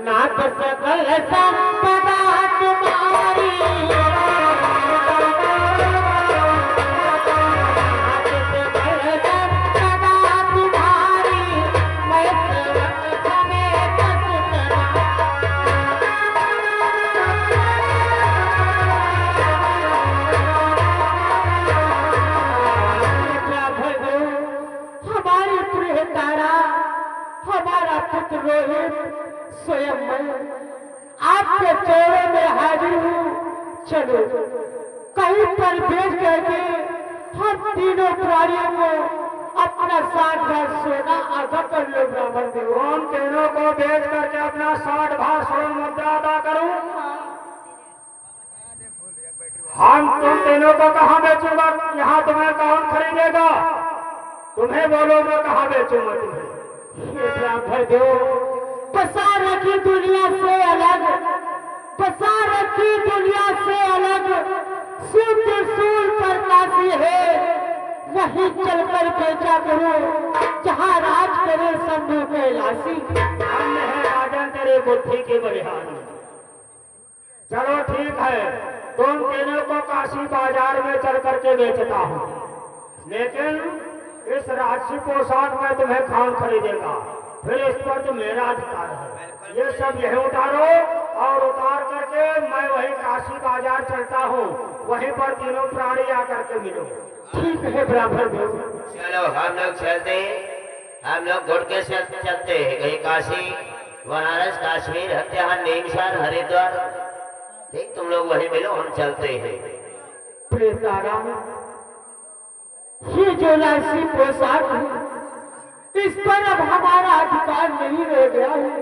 नाथ सकल संपदा तुम्हारी हमारी प्रिय तारा हमारा पुत्र रोहित स्वयं मैं आपके चौरे में हाजिर हूँ। चलो कहीं पर भेज करके हम तीनों प्राणियों को अपना 60 भाग सोना अदा कर लो ब्राह्मण देव। उन तीनों को भेज करके अपना 60 भाग स्वर्ण मुद्रा अदा करूं। हम तुम तीनों को कहाँ बेचूंगा? यहाँ तुम्हें कौन खरीदेगा? तुम्हें बोलो मैं कहाँ बेचूंगा तुम्हें? ये ब्राह्मण देव पसार रखी दुनिया से अलग, पसार रखी दुनिया से अलग शिव त्रिशूल पर काशी है, वहीं चलकर बेचा करो जहाँ राज करे शंभू कैलाशी। हमने है राजन तेरे बुद्धि के बलिहारी। चलो ठीक है, तुम तीनों को काशी बाजार में चल करके बेचता हूँ, लेकिन इस राशि पोशाक में तुम्हें कौन खरीदेगा? फिर इस पर तो मेरा अधिकार है। ये सब यही उतारो और उतार करके मैं वही काशी बाजार चलता हूँ, वहीं पर तीनों प्राणी आकर के मिलो। ठीक है ब्राह्मण देव। चलो हम लोग चलते हैं, हम लोग घुड़ के चलते हैं कहीं काशी बनारस कश्मीर हत्याहार नीमसार हरिद्वार। ठीक, तुम लोग वहीं मिलो, हम चलते हैं। प्रेताराम ये जो राशि पोशाक है इस पर अब हमारा अधिकार नहीं रह गया है,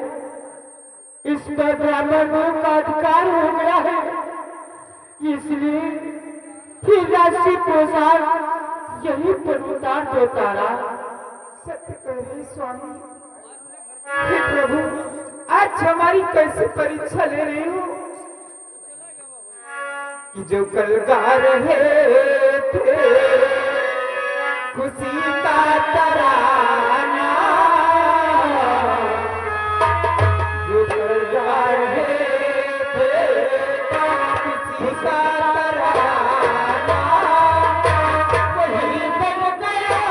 इस पर ब्राह्मणों का अधिकार हो गया है। इसलिए फिर राशि पोशाक यही पर उतार दो तारा। सत्य कह रहे स्वामी। हे प्रभु आज हमारी कैसे परीक्षा ले रही हो कि जो कल गा रहे थे खुशी का तराना, जो कल गा रहे थे खुशी का तराना वही बन गया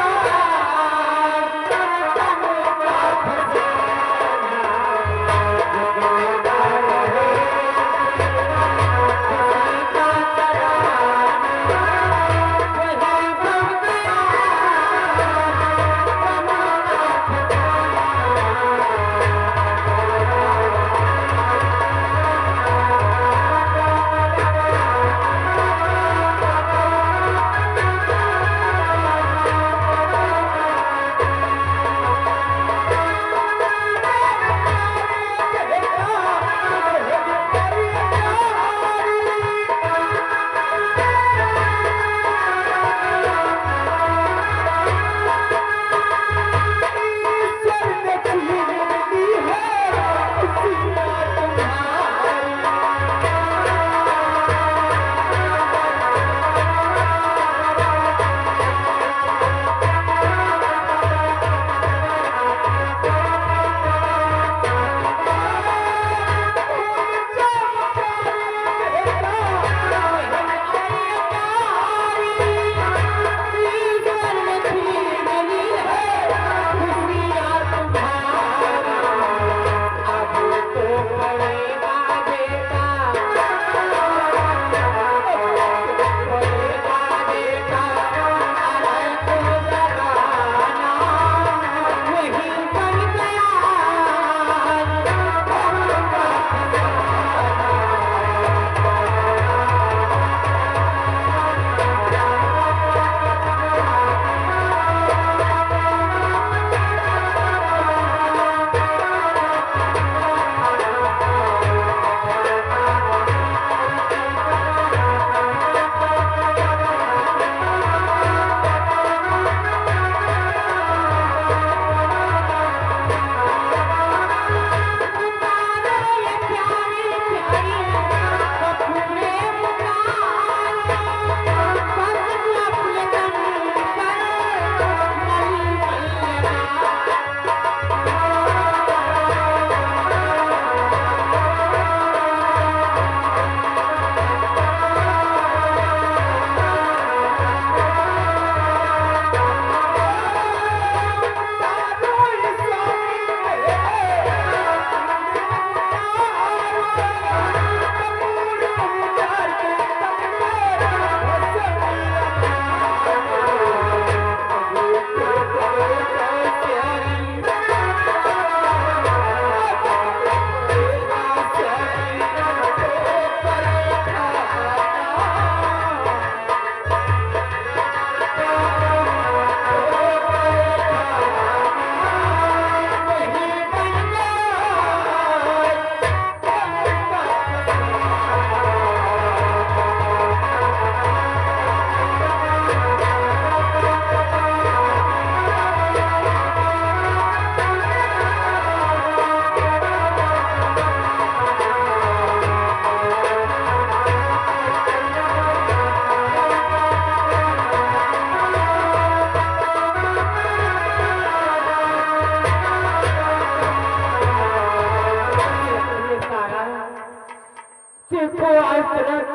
देखो आज तक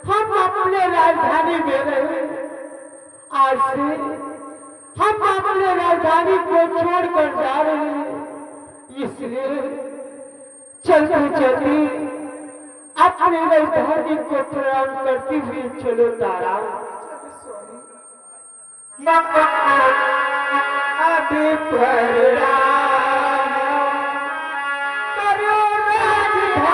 हम अपने राजधानी में रहे, आज से हम अपने राजधानी को छोड़कर जा रहे हैं। इसलिए चलते चलते अपने राजधानी को प्रणाम करती हुई चलो तारा। अभी प्रणाम करो राजधानी,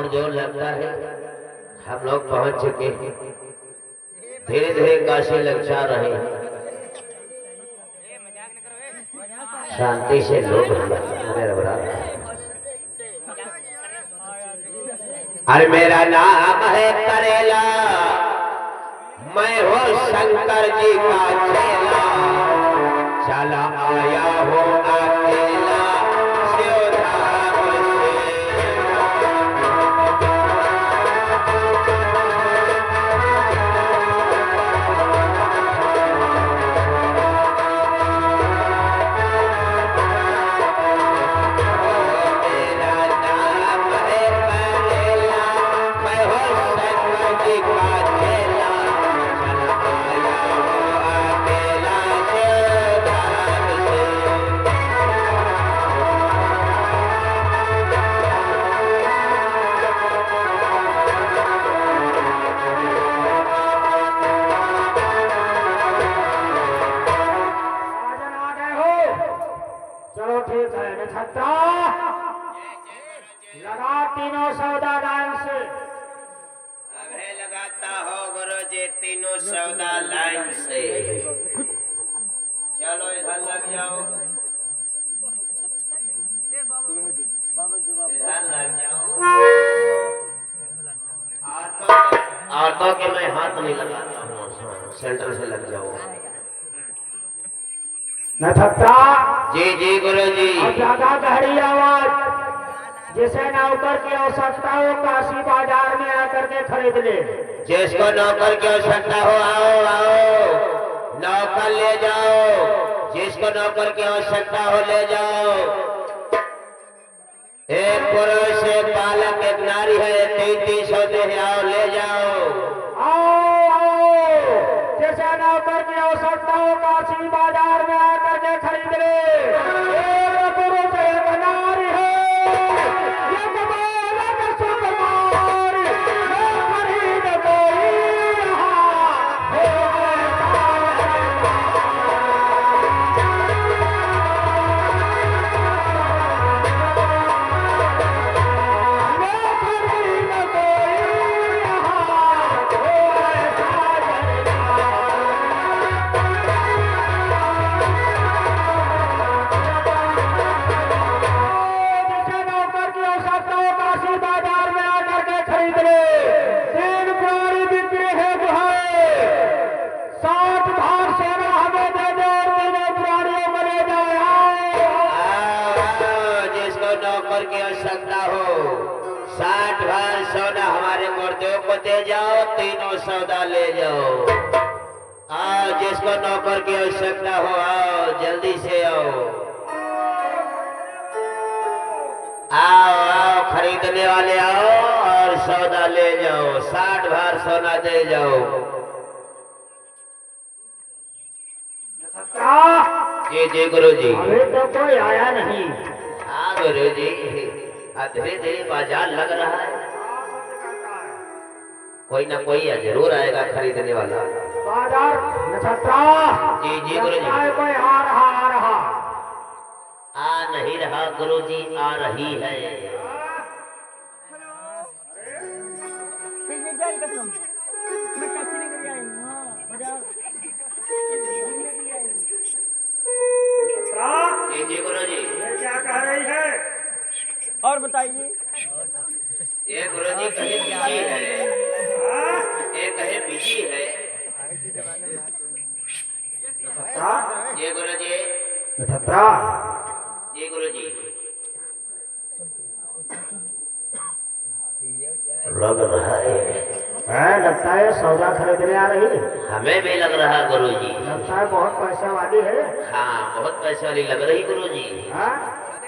जोर लगता है हम लोग पहुंच चुके हैं। धीरे धीरे काशी ललचा रहे हैं। शांति से लोग अरे मेरा नाम है करेला, मैं हो शंकर जी का चेला, चला आया हो अकेला शिवधाम से। लगा तीनों सौदा लाइन से। अबे लगाता हो गुरुजी तीनों सौदा लाइन से। चलो इधर लग जाओ, इधर लग जाओ। औरतों के मैं हाथ नहीं लगाता हूँ, सेंटर से लग जाओ। नथक्ता जी जी गुरुजी। ज्यादा गहरी आवाज, जिसे नौकर की आवश्यकता हो काशी बाजार में आकर के खरीद ले। जिसको नौकर की आवश्यकता हो आओ आओ, नौकर ले जाओ। जिसको नौकर की आवश्यकता हो ले जाओ। एक पुरुष एक बालक एक नारी है, 300 सौदे हैं, आओ ले जाओ। आओ आओ, जिसे नौकर की आवश्यकता हो काशी बाजार में आकर के खरीद ले। एक पुरुष एक नारी नौकर की आवश्यकता हो 60 भार सोना हमारे गुरुदेव को दे जाओ, तीनों सौदा ले जाओ। आओ, जिसको नौकर की आवश्यकता हो आओ, जल्दी से आओ। आओ आओ, खरीदने वाले आओ और सौदा ले जाओ, 60 भार सोना दे जाओ। जी जी गुरु जी। अभी तो कोई आया नहीं। हाँ गुरु जी, धीरे धीरे बाजार लग रहा है, कोई ना कोई जरूर आएगा खरीदने वाला। बाजार नक्षत्रा। जी जी गुरु जी। कोई आ रहा आ रहा। आ नहीं रहा गुरु जी, आ रही है। जी जी गुरु जी। ये क्या कह रही है? और बताइए। ये गुरु जी कहीं बिजी है, ये कहीं बिजी है। ये गुरु जी। नक्षत्रा। जी गुरु जी। लग रहा है, लगता है सौदा खरीदने आ रही है। हमें भी लग रहा गुरु जी। लगता है बहुत पैसा वाली है। हाँ, बहुत पैसे वाली लग रही गुरु जी, हाँ?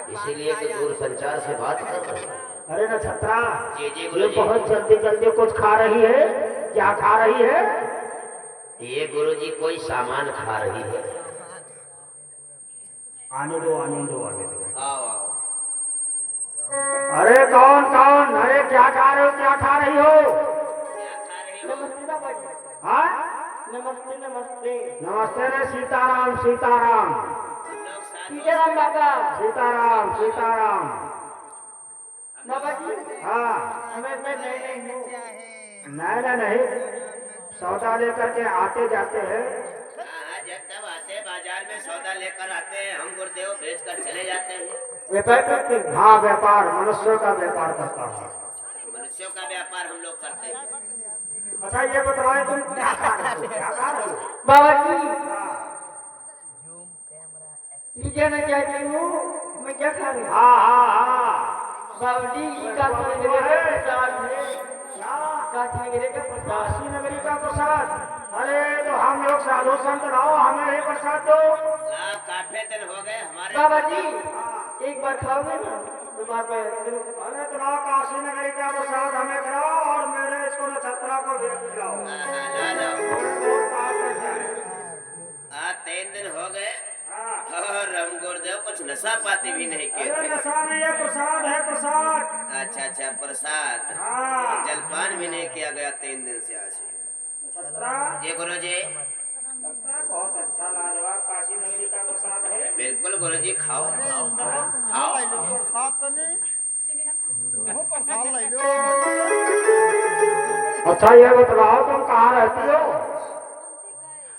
इसीलिए तो दूर संचार से बात कर रहे हैं। अरे नक्षत्रा, जी जी ये गुरु जी। बहुत जल्दी जल्दी कुछ खा रही है। क्या खा रही है? ये गुरु जी कोई सामान खा रही है। आने दो आने दो आने दो। आओ आओ। अरे कौन कौन? अरे क्या खा रहे हो, क्या खा रही हो? क्या खा रही हो? नमस्ते बाबा जी। हाँ? नमस्ते नमस्ते। नमस्ते रे सीताराम सीताराम। हम लोग साथ हो। सीताराम बाबा। सीताराम सीताराम। बाबा जी, हाँ, हमें मैं नहीं हूँ। नहीं नहीं, सौदा लेकर के आते जाते हैं। हाँ, जब तब आते हैं बाजार में सौदा लेकर आते हैं, हम गुरुदेव बेच कर चले जाते हैं। व्यापार करते हैं। हाँ, व्यापार, मनुष्यों का व्यापार करता हूँ। मनुष्यों का व्यापार हम लोग करते हैं। अच्छा ये बताओ, तुम क्या खा रहे हो? क्या खा रहे हो? बाबा जी, ये कहना चाहती हूँ, मैं क्या खा रही हूँ? हाँ हाँ हाँ। बाबा जी, ये काशी नगरी का प्रसाद है। काशी नगरी का प्रसाद। काशी नगरी का प्रसाद। अरे तो हम लोग साधु संत रहो, हमें ये प्रसाद दो। काफी दिन हो गए हमारे। बाबा जी, एक बार खाओगे ना तो बार बार। अरे तो लाओ काशी नगरी का प्रसाद हमें कराओ और मेरे इसको नक्षत्रा को भी खिलाओ। ला लो। वो पाप कर जाए। 3 दिन हो गए हाँ। और हम गुरुदेव कुछ नशा पाती भी नहीं किए अरे थे। नशा नहीं है, प्रसाद है प्रसाद। अच्छा अच्छा, प्रसाद। हाँ। जलपान भी नहीं किया गया 3 दिन से आज। नक्षत्रा, जी गुरु जी। बहुत अच्छा लाजवाब काशी नगरी का प्रसाद है। बिल्कुल गुरु जी, खाओ खाओ खाओ। अच्छा ये बताओ, तुम कहाँ रहती हो?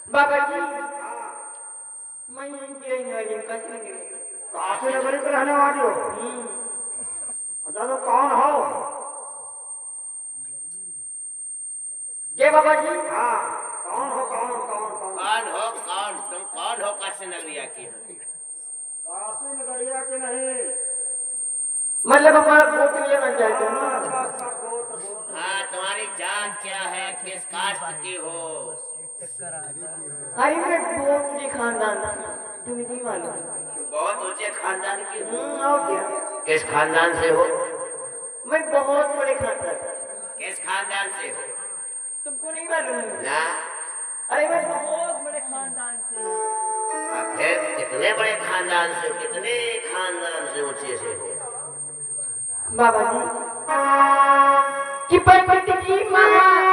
बाबा जी, मैं यहीं की रहने वाली हूँ, काशी नगरी। काशी नगरी के रहने वाली हो? अच्छा तो कौन हो? जय बाबा जी। हाँ, कौन हो? कौन कौन कौन? कौन हो कौन? तुम कौन हो काशी नगरिया की? काशी नगरिया के नहीं। मतलब हमारा वोट लेना चाहते हो ना? अच्छा, गोत्र गोत्र। हाँ, तुम्हारी जात क्या है, किस कास्ट की हो? अरे मैं बहुत ऊंचे खानदान से, तुम्हें नहीं मालूम? बहुत ऊंचे खानदान की हो। और क्या? किस खानदान से हो? मैं बहुत बड़े खानदान। किस खानदान से हो? तुमको नहीं मालूम? ना। अरे मैं बहुत बड़े खानदान से। आखिर कितने बड़े खानदान से, कितने खानदान से ऊंचे से हो? बाबा जी, कि पंडित जी महाराज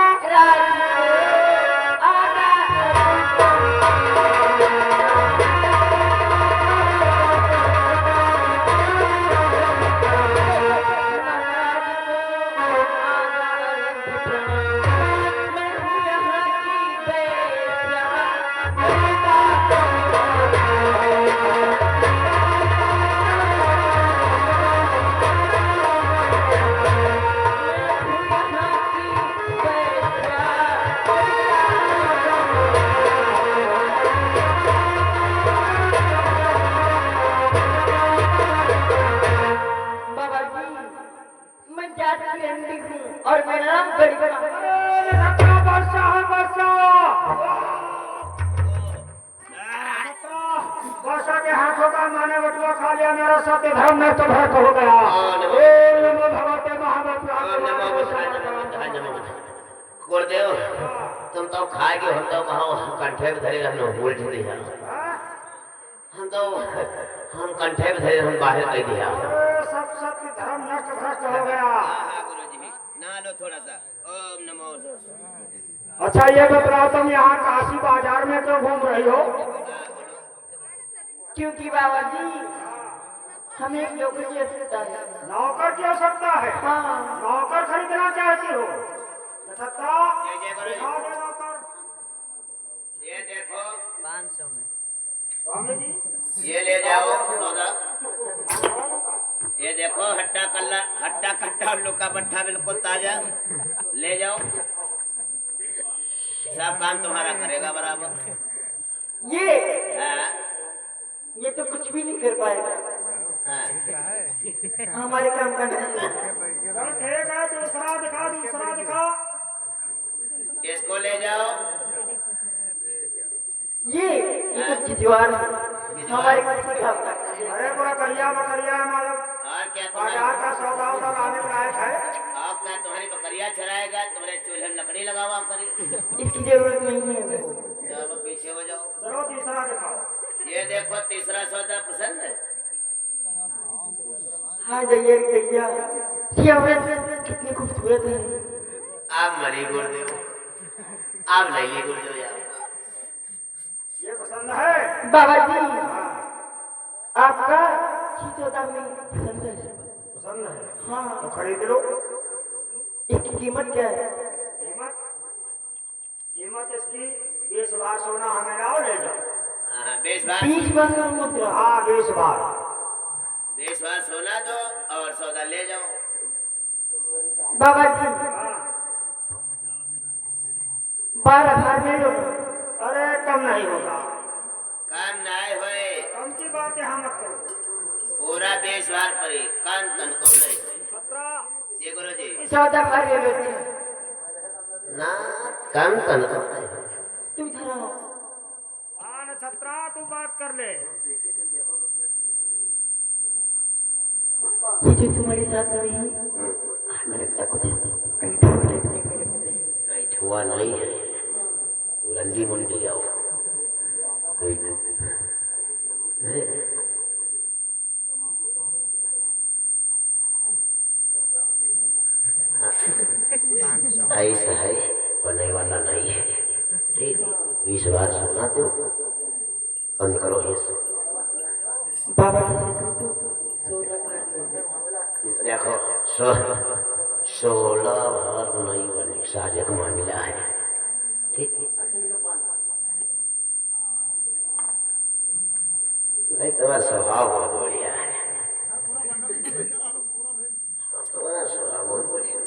जात की रंडी हूँ और मेरा नाम गरीबा। अरे धक्का वर्षा है वर्षा। वर्षा के हाथों का माने बटुआ खा लिया, मेरा सत्य धर्म में तो भ्रष्ट हो गया। ओम नमो भगवते गुरुदेव तुम तो खाए के हम तो कहाँ कंठे में धरे रहना भूल दी है। हम कंठे में धरे हम बाहर कह दिया। सब सत्य धर्म नष्ट भ्रष्ट हो गया। गुरुजी ना लो थोड़ा सा। ओम नमो। अच्छा ये बताओ तुम यहाँ काशी बाजार में क्यों घूम रही हो? क्योंकि बाबा जी हमें एक नौकरी की आवश्यकता है। नौकर की आवश्यकता है? हाँ। नौकर खरीदना चाहती हो? नक्षत्रा गुरुजी दिखा दे नौकर। ये देखो 500 में। स्वामी जी ये ले जाओ सौदा। ये देखो हट्टा कल्ला हट्टा खट्टा और लुका पट्टा बिल्कुल ताजा ले जाओ। सब काम तुम्हारा करेगा बराबर। ये हाँ, तो कुछ भी नहीं कर पाएगा। हाँ। हमारे काम का नहीं। चलो ठीक है, दूसरा दिखा दूसरा दिखा। इसको ले जाओ। ये तो जिजवार है। हमारे काम का काम का। अरे बकरिया बकरिया है मालूम। और क्या बाजार का सौदा उदा लाने लायक है। आप क्या तुम्हारी बकरियां चराएगा, तुम्हारे चूल्हे में लकड़ी लगावा करी। इसकी जरूरत नहीं है। चलो पीछे हो जाओ। चलो तीसरा दिखाओ। ये देखो तीसरा सौदा पसंद है। हाँ दैया दैया ये औरत कितनी खूबसूरत है। आप मरी गुरुदेव, आप ले ली गुरुदेव यार। ये पसंद है? बाबा जी आपका सौदा में पसंद है। पसंद है? हाँ। तो खरीद लो। इसकी कीमत क्या है? कीमत कीमत इसकी 20 बार सोना हमें लाओ ले जाओ। हाँ 20 बार 30 बार मुद्रा। हाँ 20 बार। 20 बार सोना दो और सौदा ले जाओ। बाबा जी हाँ। 12,000 ले लो। अरे कम नहीं होगा। काम नाय होए, कम की बात यहाँ मत करो। पूरा 20 बार परी कान तन को नहीं। 17 ये गुरुजी सौदा भर ले लो। ना कान तन को नहीं। तुम धरा हो। हाँ नक्षत्रा तू बात कर ले। ये जो तुम्हारे साथ में है हमें लगता कुछ कहीं ढूंढ लेते हैं। नहीं छुआ नहीं है, रंडी मुंडी आओ कोई ऐसा है बनने वाला नहीं है। ठीक 20 बार सुना तो बंद करो ये बाबा जी तो 16 बार देखो 16 बार नहीं बनी साजक मामला है। ठीक नहीं तुम्हारा स्वभाव बहुत बढ़िया है। तुम्हारा स्वभाव बहुत बढ़िया है।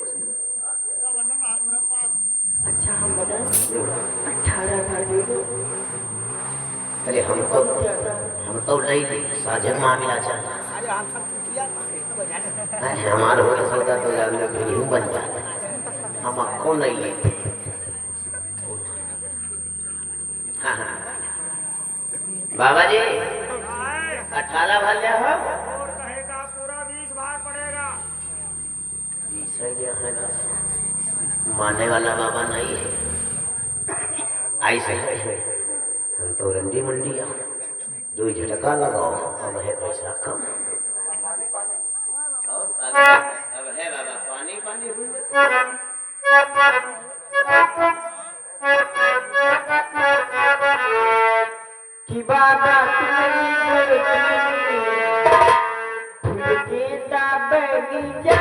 अच्छा हम बता 18 बार दे दो। अरे हम तो नहीं दी साजक मामला चल रहा। हमारा हो सौदा तो जानने के लिए बन जाता है, हम आपको नहीं लेते। हाँ हाँ बाबा जी 18 भर लिया हो। और कहेगा पूरा 20 बार पड़ेगा। 20 है ना, मानने वाला बाबा नहीं है। ऐसे है हम तो रंडी मंडी दो झटका लगाओ अब है पैसा कम। और अब है बाबा पानी पानी कि बाबा तुम्हारी फूल देता बगीचा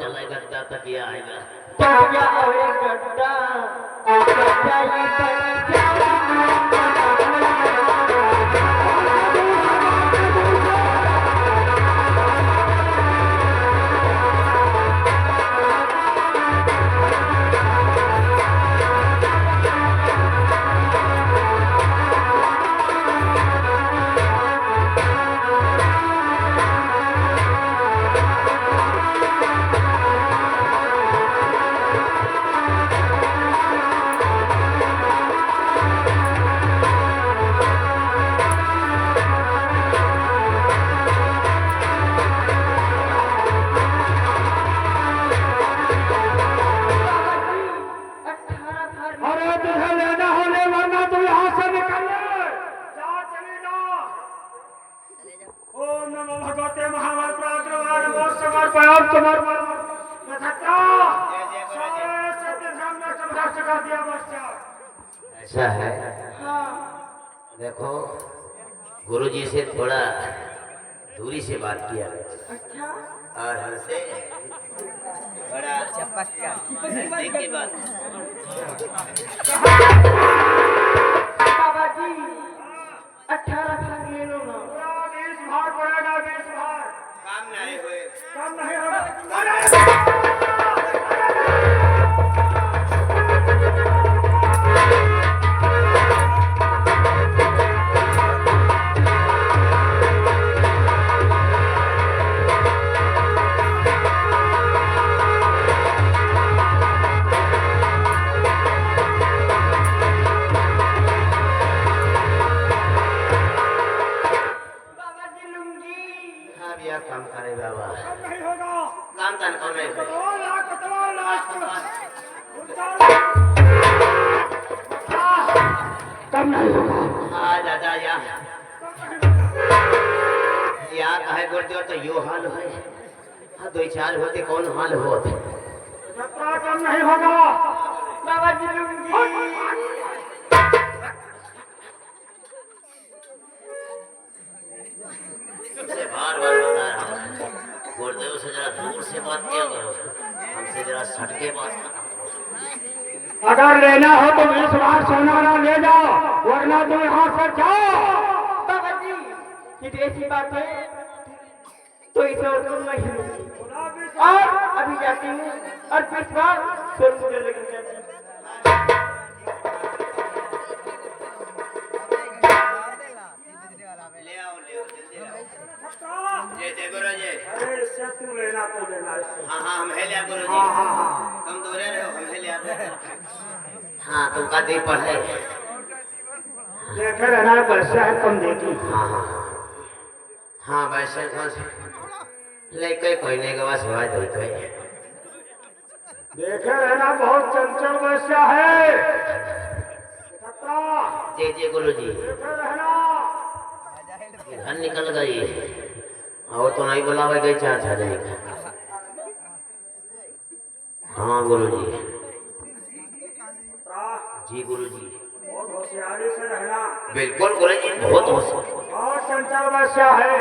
चला गड्ढा तक ये आएगा। तकिया और एक गड्ढा गड्ढा ये बन जाएगा। अरे तुझे लेना हो ले, वरना तू यहाँ से निकल जा, चली जा। ओम नमो भगवते महामंत्राग्रवाय नमो समर्पयामि समर्पयामि। तथा सारे सत्य धर्म में संघर्ष कर दिया बच्चा। ऐसा है, देखो गुरुजी से थोड़ा दूरी से बात किया और हमसे बड़ा नजदीक की बात। बाबा जी 18 भाग ले लो ना। 20 भाग पड़ेगा, 20 भाग। काम नहीं हुए, कम नहीं होगा। बाबा जी लूंगी। हाँ भैया काम करे बाबा, कम नहीं होगा। काम तन कम नहीं हुए। 2 लाख, 2 लाख। कम नहीं होगा। हाँ दादा यहाँ कहे गुरुदेव तो यो हाल है। हाँ 2-4 होते कौन हाल होते। कम नहीं होगा। बाबा जी लूंगी। तुमसे बार-बार बता रहा हूँ, गुरुदेव से जरा दूर से बात किया करो, हमसे जरा सटके बात करो। अगर लेना हो तो 20 बार सोना ना ले जाओ, वरना तुम यहाँ से जाओ। बाबा जी ये तो ऐसी बात है तो इसे और तुम नहीं लूंगी। और अभी जाती हूँ और 20 बार सोन मुझे लेकर जाती हूँ। ले आओ जल्दी लाओ। जय गुरु जी। अरे इससे तू लेना तो लेना इससे। हाँ हाँ हम है लिया गुरु जी। हाँ हाँ हाँ। तुम दूर रहे हो, हम है लिया। हाँ तुमका दी पढ़े। देखे रहना वैसा है, कम देखी। हाँ हाँ हाँ वैसे बस लेके कोई नहीं के पास हुआ कोई कोई। देखे रहना बहुत चंचल वैसा है। जी गुरु जी। देखे रहना। घर निकल गई और तो नहीं बुलावे गई 4 दिन। हाँ गुरु जी। जी गुरु जी। बहुत होशियारी से रहना। बिल्कुल गुरु जी, बहुत होशियार। बहुत चंचल वैसा है।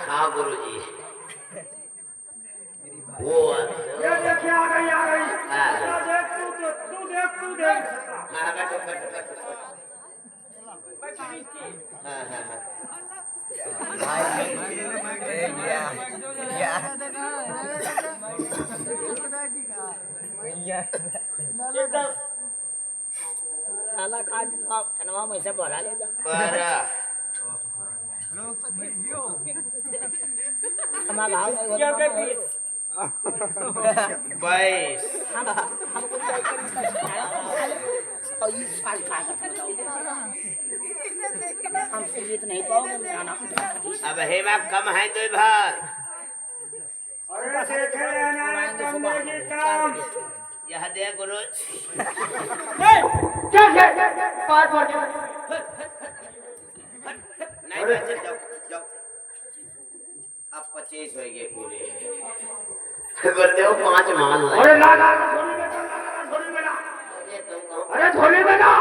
हाँ गुरु जी। वो ये देखिए आ गई आ गई। हाँ। तू देख। हाँ बैठो बैठो बैठो। हाँ हाँ हाँ। काला खाद कनवा में से भरा ले जा बरा हमारा हाल क्या कहती है? 22 हमको और इस साल का हमसे जीत नहीं पाओगे जाना। अब हेमा कम है 2 भाग। अरे देखे रहना कम देगी काम। यह दे गुरु। क्या पार पड़ गया। नहीं बच्चे जाओ। अब 25 हो गए पूरे। गुरुदेव 5 मान लाए। अरे ला झोली में ना। ये तुम कहो। अरे झोली में ना।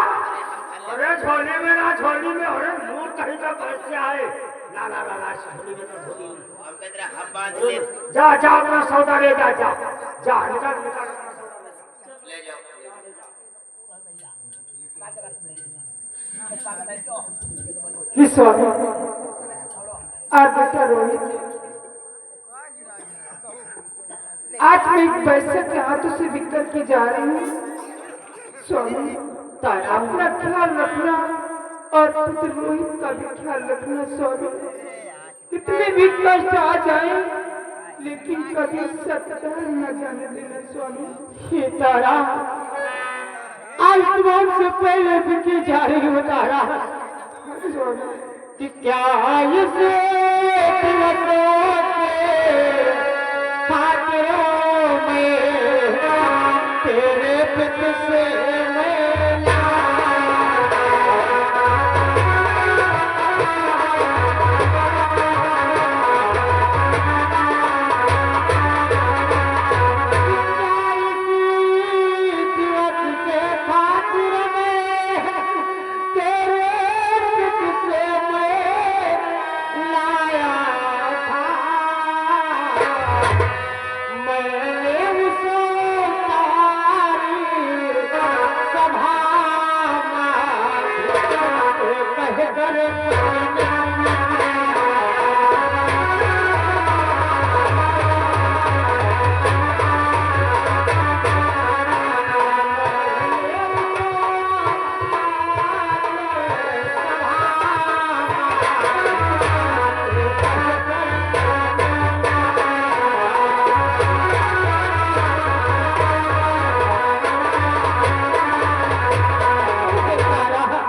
झोली में। अरे मुंह कहीं का बैठ के आए। ला झोली में तो झोली। हम कहते हैं हम बांध ले। जा अपना सौदा ले जा। जा निकाल निकाल ले जाओ हे स्वामी आज बेटा रोहित आज मैं एक पैसे के हाथों से बिक के जा रही हूँ स्वामी तारा अपना ख्याल रखना और पुत्र रोहित का भी ख्याल रखना स्वामी कितने भी कष्ट आ जाए लेकिन कभी सत्तर न जाने देना स्वामी हे तारा आज तुम्हारे से पहले बिके जा रही हो तारा स्वामी कि क्या इसे तिलकों के खातिरों में तेरे पित से मैं तिलक के खातिर में तेरे पित से मैं लाया था मैंने उसे तारी सभा कह कर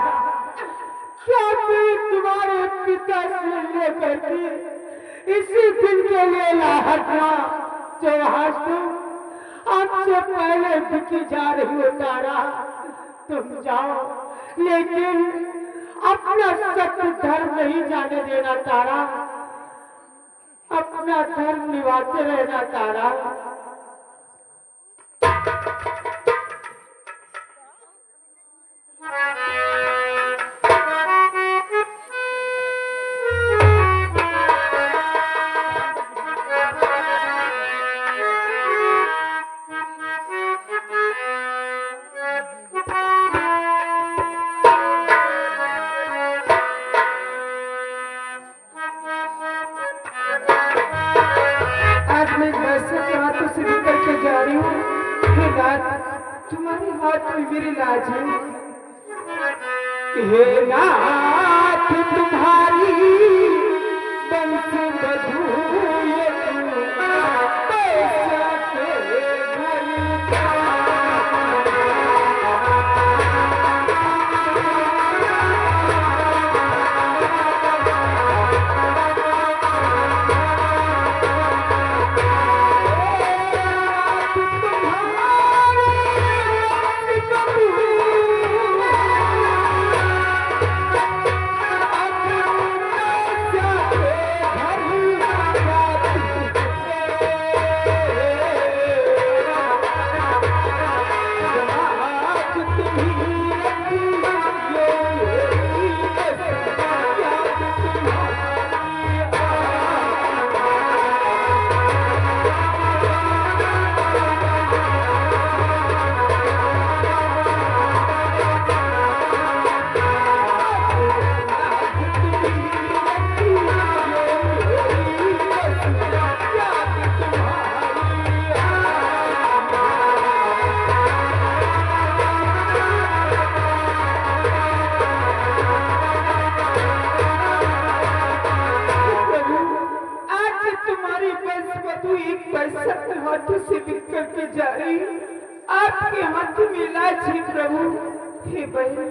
क्या मैं तुम्हारे पिता से लेकर के इसी दिन के लिए लाहटना जो आज तुम हमसे पहले बिकी जा रही हो तारा तुम जाओ लेकिन अपना सत्य धर्म नहीं जाने देना तारा अपना धर्म निभाते रहना तारा आज मैं पैसे के हाथों से निकल के जा रही हूँ हे नाथ तुम्हारे हाथ में मेरी लाज है हे नाथ तुम्हारी बंस बधू ये पैसा के घर का पैसा के हाथों से बिक करके जा रही आपके हाथ में लाज है प्रभु हे बहन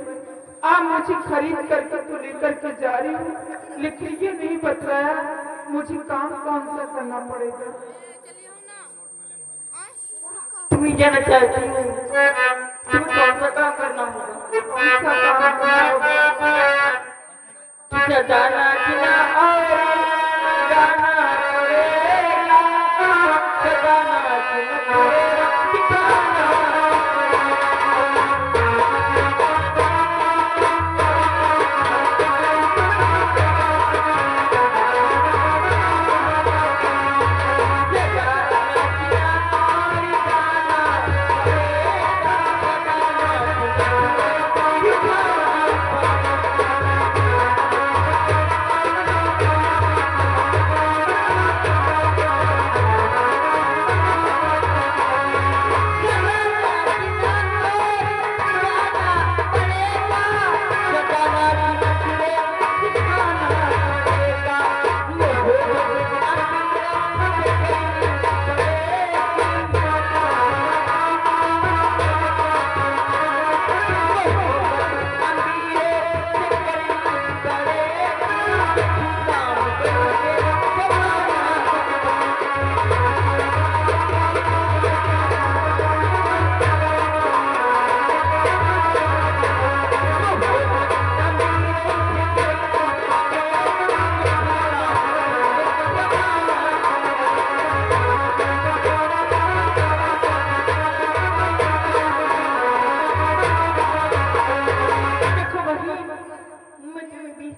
आप मुझे खरीद करके तो लेकर के जा रही हूँ लेकिन ये नहीं बताया मुझे काम कौन सा करना पड़ेगा तुम जाना चाहती हो तुम कौन सा काम करना होगा कौन सा काम करना होगा तुझे जाना किना और जाना पड़ेगा सदाना किना दिखाना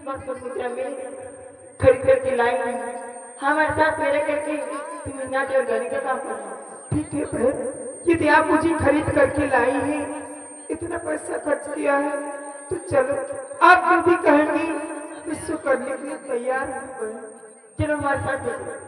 500 मुद्रा में खरीद करके लाई हूँ। हमारे साथ मेरे करके तुम नाट्य और गाने का काम करना। ठीक है बहन, यदि आप मुझे खरीद करके लाई है, इतना पैसा खर्च किया है, तो चलो आप जो भी कहेंगी इसको करने के लिए तैयार हूँ बहन। चलो हमारे साथ चलो।